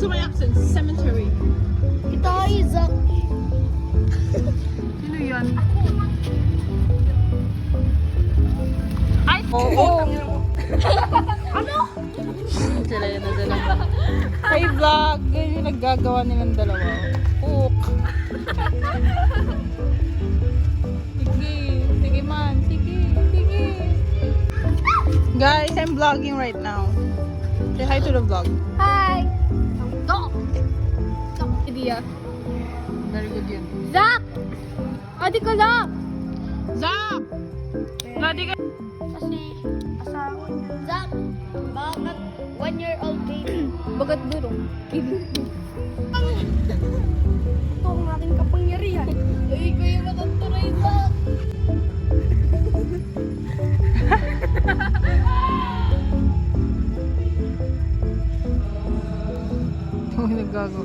To my accent, cemetery. Ito ay Zach. Sino yan? Ay! Oo. Ano? Sila yun na sila. Hey vlog! Ganyan yung naggagawa nilang dalawa. Cook! Sige! Sige man! Sige! Sige! Guys, I'm vlogging right now. Say hi to the vlog. Hi. Go. Idea. Very good yun. Zach. Adi ka lang. Zach! Ladi ka! Kasi asawa niya. Zach. Bakit 1-year-old baby? Bagat burong. Ito ang aking kapangyarihan. Ay, ko yung mataturay, Zach. Oh, naggago.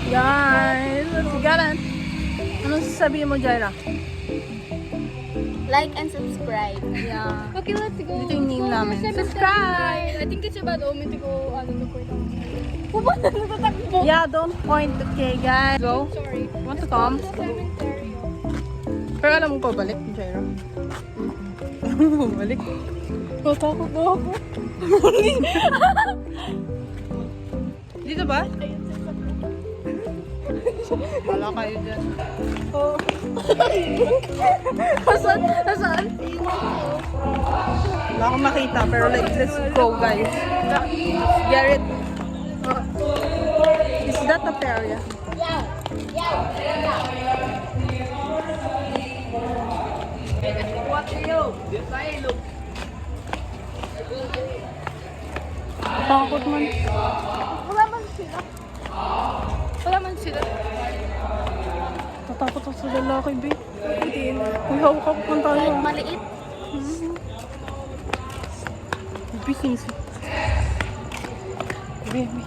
Guys, let's get it. Anong sasabihin mo, Jaira? Like and subscribe. Yeah. Okay, let's go. Dito yung name namin. Subscribe! I think it's about umiti ko, nag-point ako. Pupunta na tatakbo. Yeah, don't point. Okay, guys. Go. Sorry. Want to come? Sa cemetery. Pero alam mo pa balik, Jaira? Balik. Matakot na ako. Dito ba? Wala kayo dyan. Oh. Nasaan? Nasaan? Wala akong makita, pero like, let's go, guys. Get it. Is that a area? Takot man. Wala man sila. Wala man sila. Natakot ako sa lalaki, babe. Uy, hawak man tayo. Maliit. Bising si. Baby.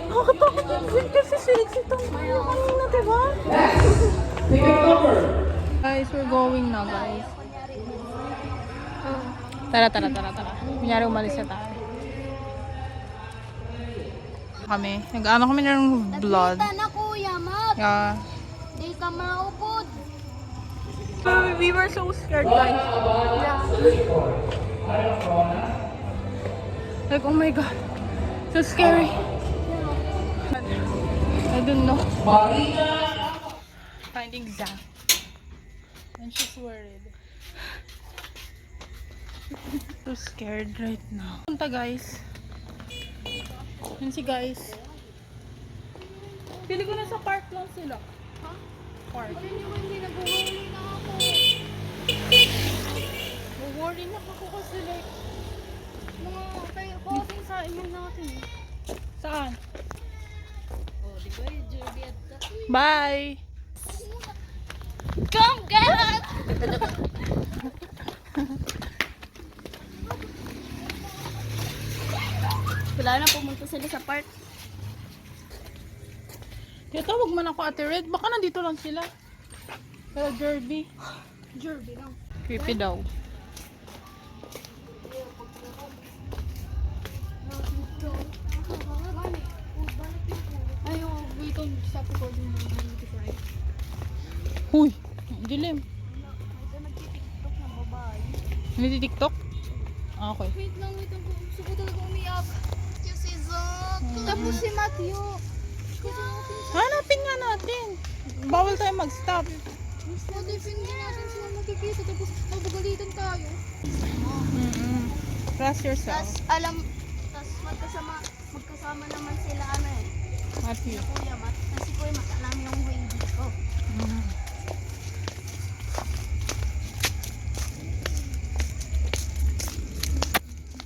Nakakatakot yung zin kasi sinig-sitang tayo kanina, diba? Guys, we're going na, guys. Tara. Kunyari umalis na tayo. Nag-ano kami ng blood. Nakita na kuya, Mat. Yeah. Di ka maupod. We were so scared, guys. Yeah. Like, oh my god. So scary. I don't know. Finding Zach. And she's worried. So scared right now. Punta, guys. Yun si guys. Pili ko na sa park lang sila. Ha? Park. Hindi nag-worry na ako. Worry na ako kasi like, Mga kayo posing sa email natin eh. saan? Oh, di ba yung Juliet? Bye! Come get it! Wala na, pumunta sila sa park. Tawag man ako, Ate Red. Baka nandito lang sila. Pero Jerby. Jerby lang. Creepy daw. Ayaw, wait on, stop recording mo. Huy! Dilim. Ito nag-tiktok na babae. Niti-tiktok? Ah, okay. Wait lang. Gusto ko talaga umiyak. Kasi Zach. Tapos si Matthew. Hanapin nga natin. Bawal tayo mag-stop. What if hindi natin sila makikita tapos magagalitan tayo? Trust yourself. Tas magkasama naman sila Matthew. Kuya Mat. Kasi Kuya Mat, alam yung way dito.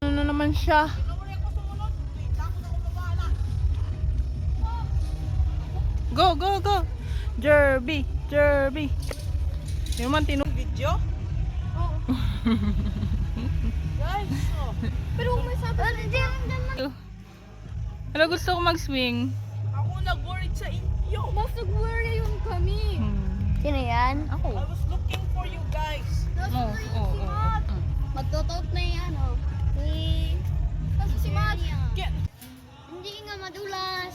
Ano na naman siya? Go! Jerby! Yung man video? Oo. Guys, pero may sabi Pero gusto ko mag-swing. Mas nag-worry yung kami. Sino yan? I was looking for you guys. Oo, oo, oo. Magtutot na yung ano. Kasi si Maria. Get. Hindi nga madulas.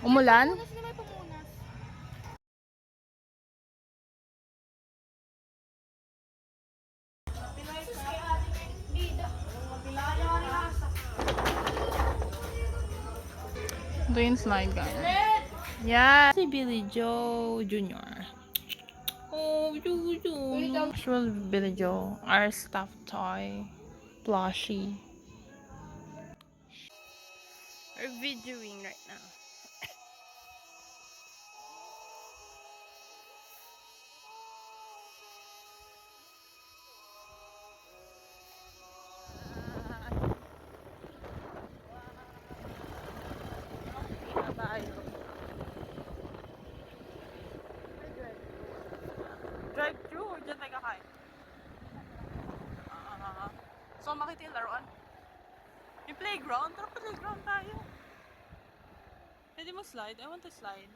Umulan? Madulas na may pamunas. Ito yung slide, guys. Yeah. Si Billy Joe Jr. Oh, Jojo. Actual Billy Joe. Our stuffed toy. Plushie. We're videoing right now. Drive through or dyan tayo kakain? So, makita yung laruan? Yung playground? Tara playground tayo. Pwede mo slide? I want to slide.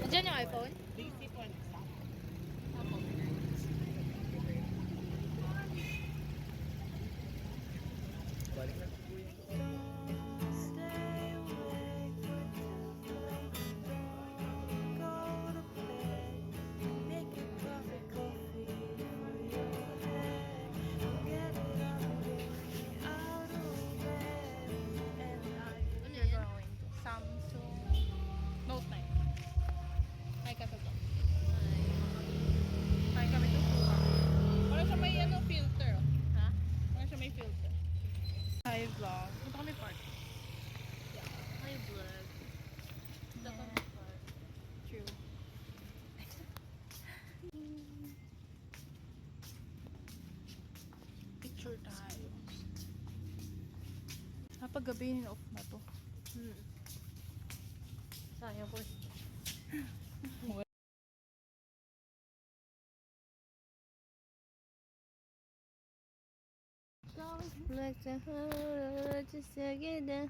Diyan yung iPhone? Samsung Note 9. Hi ka sa to. Hi kami to. Parang siya may ano, filter. Oh. Ha? Parang siya may filter. Hi vlog. Punta kami park. Hi, vlog. Ito kami park. True. Picture tayo. Napagabi off na to. Sayang po. Like the whole just to get down.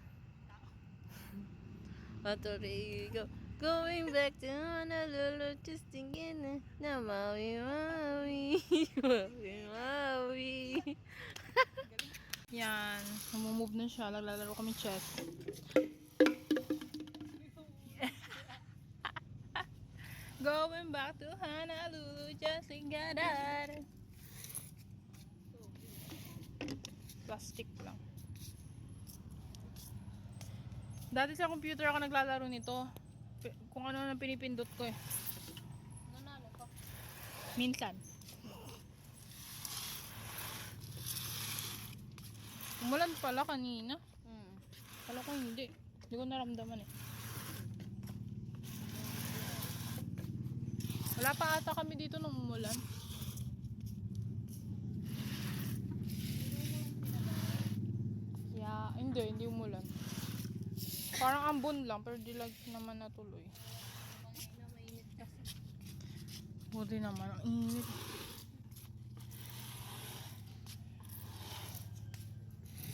Atorigo. Going back to Honolulu just to get down. Na Maui, Maui. Maui, Maui. Yan. Namumove na siya. Naglalaro kami chess. Going back to Honolulu just to get that. Plastic lang. Dati sa computer ako naglalaro nito. Kung ano na pinipindot ko eh. Nanalo ka. Minsan. Umulan pala kanina. Kala ko hindi. Hindi ko naramdaman eh. Wala pa ata kami dito nung umulan. Yeah, hindi umulan. Parang ambon lang, pero di lang naman natuloy. Mainit kasi. Buti naman, ang init.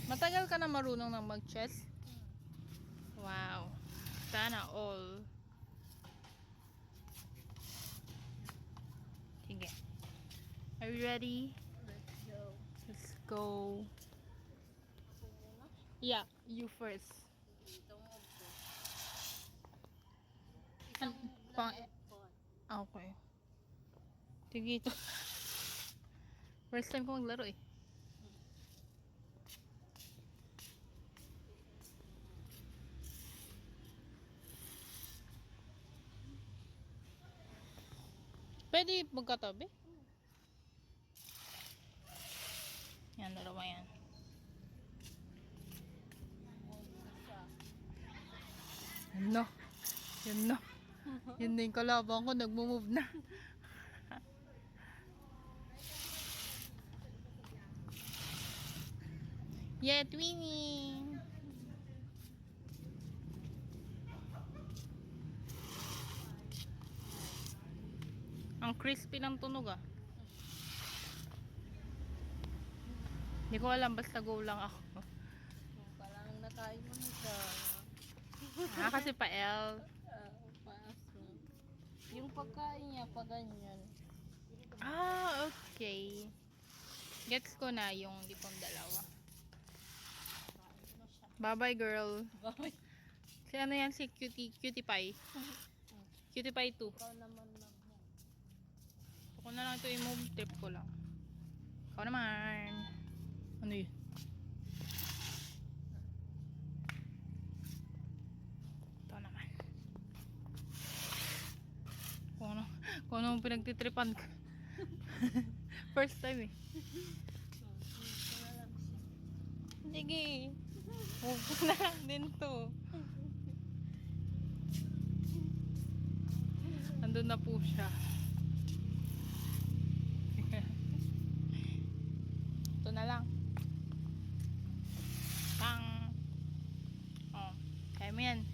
Matagal ka na marunong ng mag-chess? Wow. Sana all. Sige. Are you ready? Let's go. Let's go. Yeah, you first. Ito mo po. Okay. Sige ito. First time ko maglaro eh. Pwede magkatabi? Yan, dalawa yan. Yan na. Yan na. Yan na yung kalaban ko. Nagmo-move na. Yeah, twinning! Ang crispy ng tunog ah. Hindi ko alam, basta go lang ako. Parang nakain mo na siya. Kasi pa-L. Paso. Yung pagkain niya, pa ganyan. Okay. Gets ko na yung itong dalawa. Bye-bye, girl. Bakit? Si ano yan? Si Cutie Pie. Cutie Pie 2. Ikaw naman lang. Ako na lang ito i-move. Trip ko lang. Ikaw naman. Ano yun? Ito naman. Kung ano pinagtitripan ka. First time eh. Sige. Huwag na lang din to. Andun na po siya. Ito na lang. Pang. Oh. Kaya mo yan. Hindi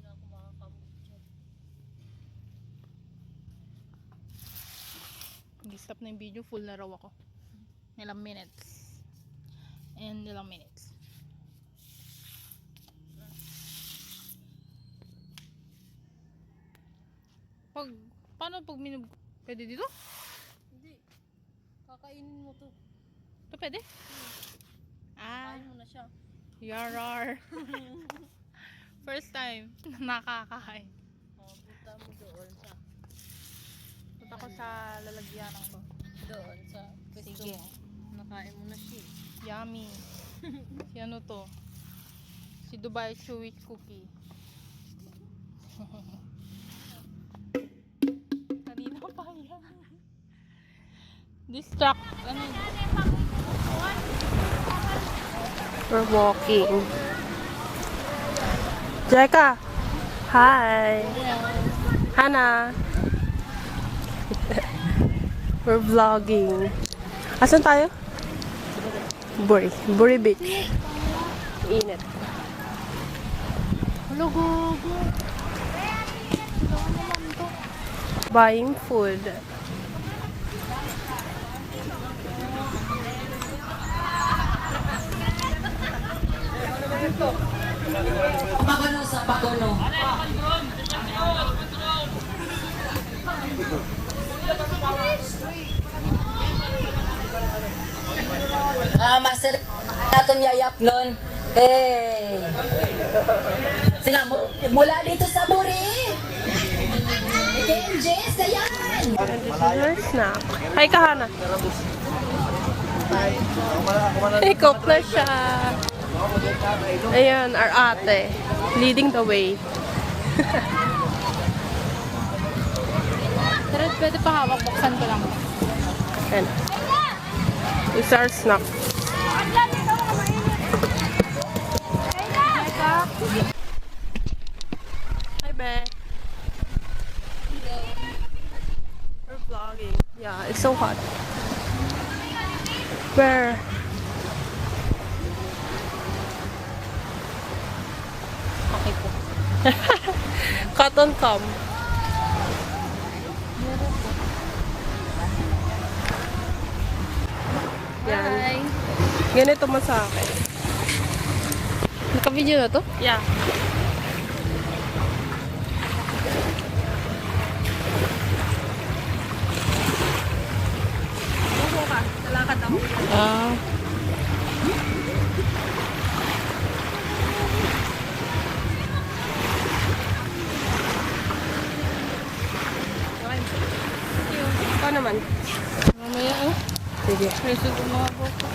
na ako makakamot dyan. Nag-stop na yung video. Full na raw ako. Ilang minutes. And ilang minutes. Paano pag minug... Pwede dito? Hindi. Kakainin mo to. Ito pwede? Kakain mo na siya. Yarar. First time nakakain. Punta mo doon sa Punta ko sa lalagyanan ko. doon sa pwesto. Sige. Nakain mo na siya. Yummy. Si ano to? Si Dubai Sweet Cookie. Kanina pa yan. Distract. Ano yun? We're walking. Jeka! Hi! Hana! We're vlogging. Asan tayo? Buri. Buri Beach. Init. Hello, gogo. Buying food. Pagono sa pagono. Master natin yayap nun. Sila mula dito sa Buri. Kenjes, kayan. And this is our snack. Hi ka, Hana. Hey, cook na siya. Ayan, our ate. Leading the way. Pero pwede pa hawak. Buksan ko lang. Ayan. This is our snack. Hi, Be. We're vlogging. Yeah, it's so hot. Where? Okay po. Cotton com. Yan. Hi. Ganito man sa akin. Naka-video na to? Yeah. Buko ka. Lalakad ako. Ah. Ikaw naman. Mamaya oh. Sige. Reso ko mga buko.